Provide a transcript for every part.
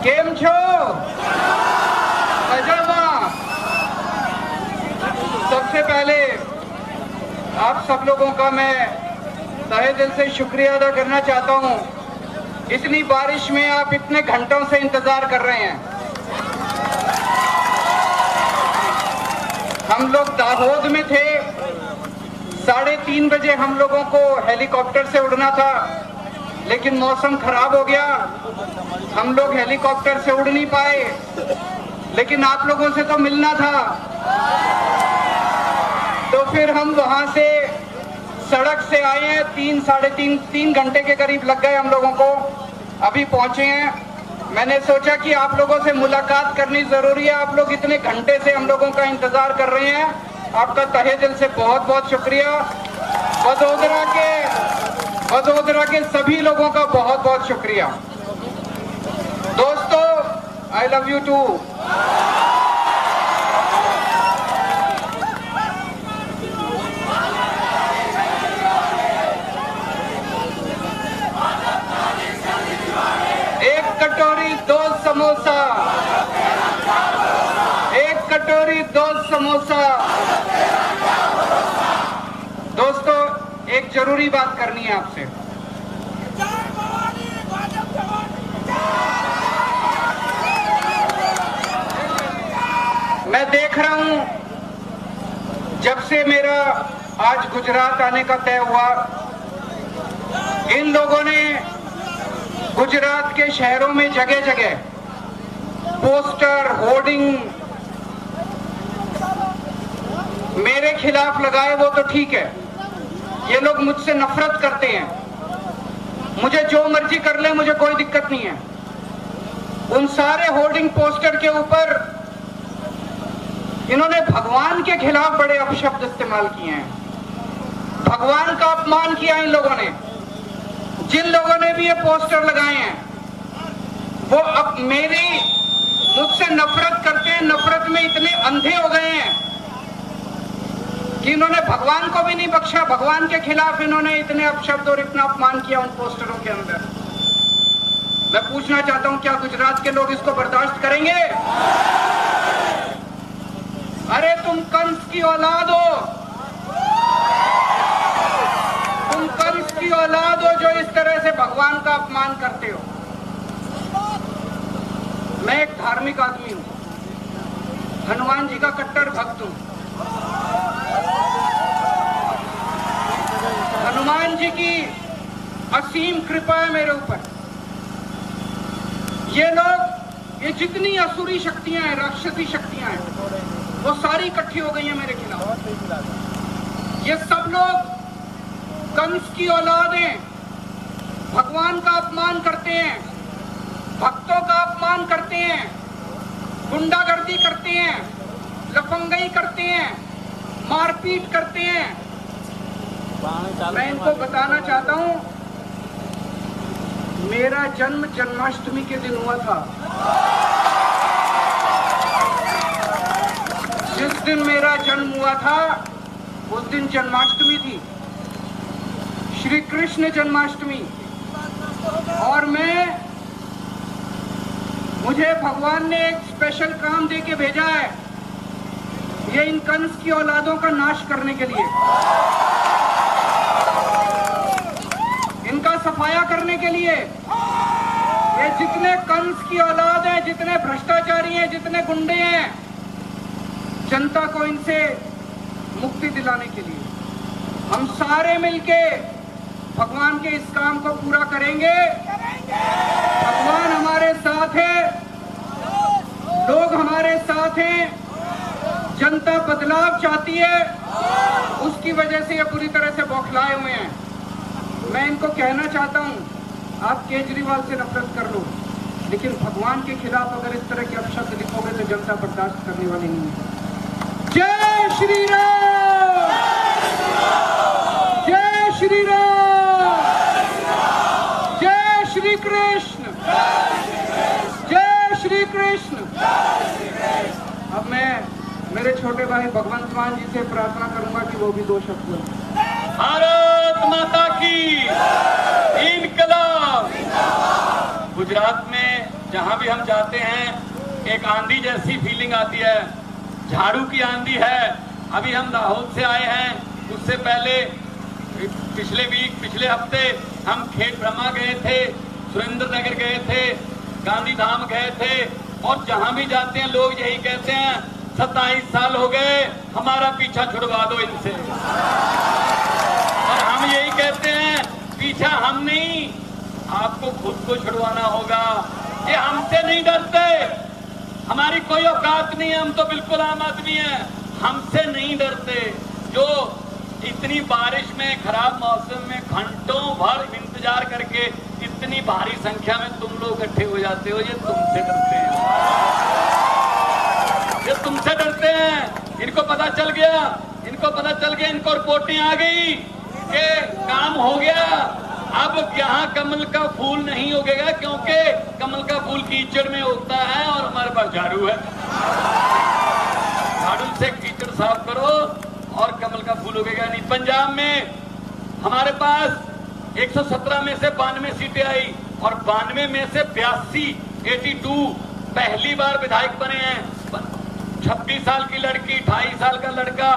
કેમ છો? मजामा? सबसे पहले आप सब लोगों का मैं तहे दिल से शुक्रिया अदा करना चाहता हूं। इतनी बारिश में आप इतने घंटों से इंतजार कर रहे हैं। हम लोग दाहोद में थे, 3:30 बजे हम लोगों को हेलीकॉप्टर से उड़ना था, लेकिन मौसम खराब हो गया, हम लोग हेलीकॉप्टर से उड़ नहीं पाए। लेकिन आप लोगों से तो मिलना था, तो फिर हम वहां से सड़क से आए हैं। 3 घंटे के करीब लग गए हम लोगों को, अभी पहुंचे हैं। मैंने सोचा कि आप लोगों से मुलाकात करनी जरूरी है। आप लोग इतने घंटे से हम लोगों का इंतजार कर रहे हैं, आपका तहे दिल से बहुत बहुत शुक्रिया। वडोदरा के सभी लोगों का बहुत बहुत शुक्रिया। दोस्तों, आई लव यू टू। एक कटोरी 2 समोसा, एक कटोरी 2 समोसा। दोस्तों, एक जरूरी बात करनी है आपसे। मैं देख रहा हूं, जब से मेरा आज गुजरात आने का तय हुआ, इन लोगों ने गुजरात के शहरों में जगह जगह पोस्टर, होर्डिंग मेरे खिलाफ लगाए। वो तो ठीक है, ये लोग मुझसे नफरत करते हैं, मुझे जो मर्जी कर ले, मुझे कोई दिक्कत नहीं है। उन सारे होर्डिंग पोस्टर के ऊपर इन्होंने भगवान के खिलाफ बड़े अपशब्द इस्तेमाल किए हैं। भगवान का अपमान किया इन लोगों ने। जिन लोगों ने भी ये पोस्टर लगाए हैं, वो अब मुझसे नफरत करते हैं। नफरत में इतने अंधे हो गए हैं कि इन्होंने भगवान को भी नहीं बख्शा। भगवान के खिलाफ इन्होंने इतने अपशब्द और इतना अपमान किया उन पोस्टरों के अंदर। मैं पूछना चाहता हूं, क्या गुजरात के लोग इसको बर्दाश्त करेंगे? अरे तुम कंस की औलाद हो, तुम कंस की औलाद हो जो इस तरह से भगवान का अपमान करते हो। मैं एक धार्मिक आदमी हूं, हनुमान जी का कट्टर भक्त हूं। हनुमान जी की असीम कृपा है मेरे ऊपर। ये लोग, ये जितनी असुरी शक्तियां हैं, राक्षसी शक्तियां हैं, वो सारी इकट्ठी हो गई हैं मेरे खिलाफ। ये सब लोग कंस की औलाद हैं, भगवान का अपमान करते हैं, भक्तों का अपमान करते हैं, गुंडागर्दी करते हैं, लफंगई करते हैं, मारपीट करते हैं। मैं इनको बताना चाहता हूं, मेरा जन्म जन्माष्टमी के दिन हुआ था। जिस दिन मेरा जन्म हुआ था, उस दिन जन्माष्टमी थी, श्री कृष्ण जन्माष्टमी। और मुझे भगवान ने एक स्पेशल काम दे के भेजा है, ये इन कंस की औलादों का नाश करने के लिए, इनका सफाया करने के लिए। ये जितने कंस की औलाद हैं, जितने भ्रष्टाचारी हैं, जितने गुंडे हैं, जनता को इनसे मुक्ति दिलाने के लिए हम सारे मिलके भगवान के इस काम को पूरा करेंगे। भगवान हमारे साथ है, लोग हमारे साथ हैं, जनता बदलाव चाहती है, उसकी वजह से ये पूरी तरह से बौखलाए हुए हैं। मैं इनको कहना चाहता हूं, आप केजरीवाल से नफरत कर लो, लेकिन भगवान के खिलाफ अगर इस तरह के अपशब्द लिखोगे तो जनता बर्दाश्त करने वाली नहीं है। जय श्री राम, जय श्री राम, जय श्री कृष्ण, जय श्री कृष्ण। अब मैं मेरे छोटे भाई भगवंत मान जी से प्रार्थना करूंगा कि वो भी 2 शब्द बोलें। भारत माता की इनकलाब। गुजरात में जहां भी हम जाते हैं एक आंधी जैसी फीलिंग आती है, झाड़ू की आंधी है। अभी हम दाहोद से आए हैं, उससे पहले पिछले हफ्ते हम खेत ब्रह्मा गए थे, सुरेंद्र नगर गए थे, गांधी धाम गए थे, और जहां भी जाते हैं लोग यही कहते हैं 27 साल हो गए, हमारा पीछा छुड़वा दो इनसे। और हम यही कहते हैं पीछा हम नहीं, आपको खुद को छुड़वाना होगा। ये हमसे नहीं डरते, हमारी कोई औकात नहीं है, हम तो बिल्कुल आम आदमी हैं, हमसे नहीं डरते। जो इतनी बारिश में, खराब मौसम में घंटों भर इंतजार करके इतनी भारी संख्या में तुम लोग इकट्ठे हो जाते हो, ये तुमसे डरते हैं, ये तुमसे डरते हैं। इनको पता चल गया, इनको रिपोर्टें आ गई कि काम हो गया, अब यहाँ कमल का फूल नहीं उगेगा, क्योंकि कमल का फूल कीचड़ में उगता है और हमारे पास झाड़ू है। झाड़ू से कीचड़ साफ करो और कमल का फूल उगेगा नहीं। पंजाब में हमारे पास 117 में से 92 सीटें आई और 92 में से 82 पहली बार विधायक बने हैं। 26 साल की लड़की, 28 साल का लड़का।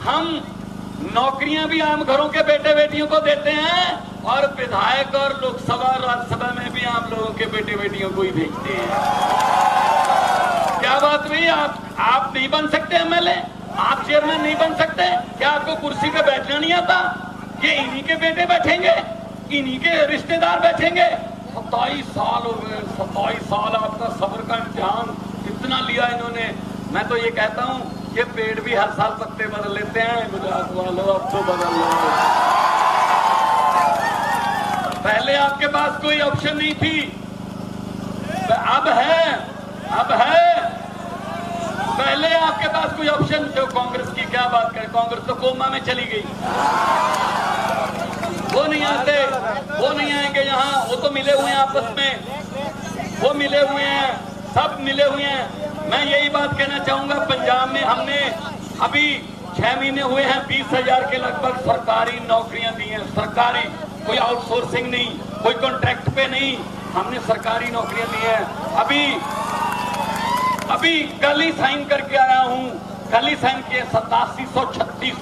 हम नौकरियां भी आम घरों के बेटे बेटियों को देते हैं और विधायक और लोकसभा राज्यसभा में भी आम लोगों के बेटे बेटियों को ही भेजते हैं। क्या बात हुई? आप नहीं बन सकते एमएलए, आप चेयरमैन नहीं बन सकते? क्या आपको कुर्सी पे बैठना नहीं आता? ये इन्हीं के बेटे बैठेंगे, इन्हीं के रिश्तेदार बैठेंगे। 27 साल हो गए, 27 साल आपका सब्र का इम्तिहान इतना लिया इन्होंने। मैं तो ये कहता हूँ ये पेड़ भी हर साल पत्ते बदल लेते हैं, गुजरात वालों अब तो बदल लो। पहले आपके पास कोई ऑप्शन नहीं थी, अब है। पहले आपके पास कोई ऑप्शन, जो कांग्रेस की क्या बात करें, कांग्रेस तो कोमा में चली गई, वो नहीं आते, वो नहीं आएंगे यहाँ, वो तो मिले हुए हैं आपस में, वो मिले हुए हैं, सब मिले हुए हैं। मैं यही बात कहना चाहूंगा, पंजाब में हमने अभी 6 महीने हुए हैं, 20,000 के लगभग सरकारी नौकरियां दी हैं, सरकारी, कोई आउटसोर्सिंग नहीं, कोई कॉन्ट्रैक्ट पे नहीं, हमने सरकारी नौकरियां दी हैं। अभी कल ही साइन करके आया हूं, कल ही साइन किए 8736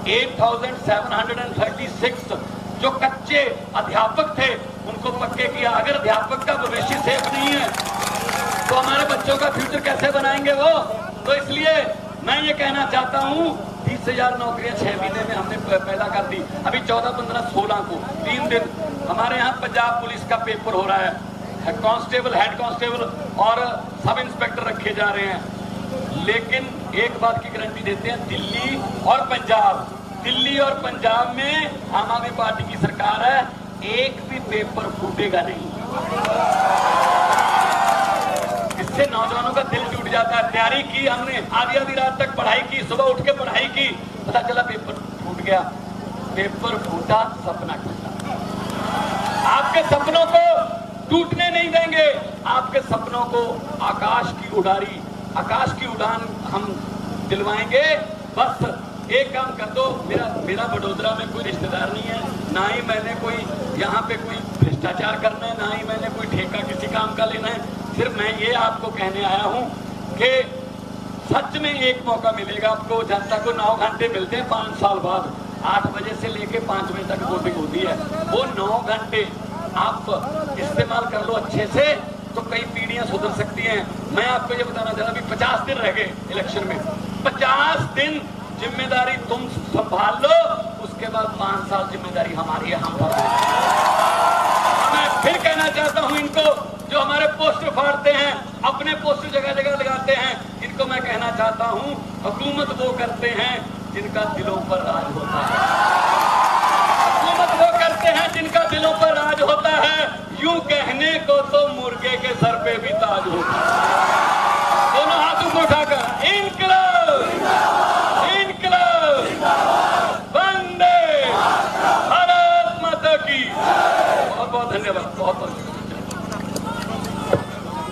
8736 जो कच्चे अध्यापक थे उनको पक्के किया। अगर अध्यापक का भविष्य सेफ नहीं है तो हमारे बच्चों का फ्यूचर कैसे बनाएंगे वो? तो इसलिए मैं ये कहना चाहता हूँ 30,000 नौकरियां 6 महीने में हमने पैदा कर दी। अभी 14, 15, 16 को 3 दिन हमारे यहाँ पंजाब पुलिस का पेपर हो रहा है, कांस्टेबल, हेड कांस्टेबल और सब इंस्पेक्टर रखे जा रहे हैं। लेकिन एक बात की गारंटी देते हैं, दिल्ली और पंजाब में आम आदमी पार्टी की सरकार है, एक भी पेपर फूटेगा नहीं। इससे नौजवानों का दिल टूट जाता है। तैयारी की हमने, आधी रात तक पढ़ाई की, सुबह उठ के पढ़ाई की, पता चला पेपर फूट गया। पेपर फूटा, सपना टूटा। आपके सपनों को टूटने नहीं देंगे, आपके सपनों को आकाश की उड़ान हम दिलवाएंगे। बस एक काम कर दो, मेरा बड़ोदरा में कोई रिश्तेदार नहीं है, ना ही मैंने कोई यहाँ पे कोई भ्रष्टाचार करना है, ना ही मैंने कोई ठेका किसी काम का लेना है। सिर्फ मैं ये आपको कहने आया हूँ कि सच में एक मौका मिलेगा आपको। जनता को 9 घंटे मिलते हैं 5 साल बाद, 8 बजे से लेके 5 बजे तक वोटिंग होती है। वो 9 घंटे आप इस्तेमाल कर लो अच्छे से तो कई पीढ़ियां सुधर सकती हैं। मैं आपको ये बताना चाह रहा, अभी 50 दिन रह गए इलेक्शन में, 50 दिन जिम्मेदारी तुम संभाल लो, उसके बाद 5 साल जिम्मेदारी हमारी है, हम भर देंगे। मैं फिर कहना चाहता हूं इनको, जो हमारे पोस्टर फाड़ते हैं, अपने पोस्टर जगह जगह लगाते हैं, इनको मैं कहना चाहता हूं, हुकूमत वो करते हैं जिनका दिलों पर राज होता है। हुकूमत वो करते हैं जिनका दिलों पर राज होता है। यूं कहने को तो मुर्गे के सर पे भी ताज होता है। दोनों हाथों को उठाकर इनकलाब, इनकलाब, वंदे भारत माता की। बहुत बहुत धन्यवाद, बहुत बहुत।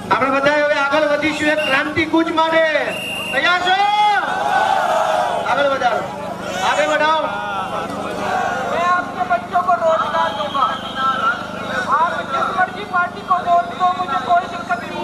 આપણે બધા હવે આગળ વધીશું એક ક્રાંતિ કૂચ માટે। તૈયાર છો? આગળ વધારો, आगे बढ़ाओ। मैं आपके बच्चों को रोजगार दूंगा, आप जिस मर्जी पार्टी को वोट दो, मुझे कोई दिक्कत नहीं।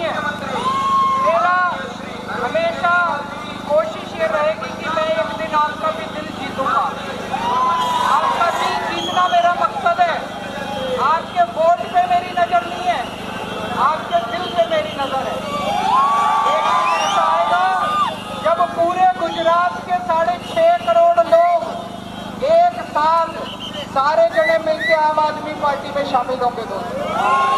सारे जने मिलके आम आदमी पार्टी में शामिल होंगे दोस्तों।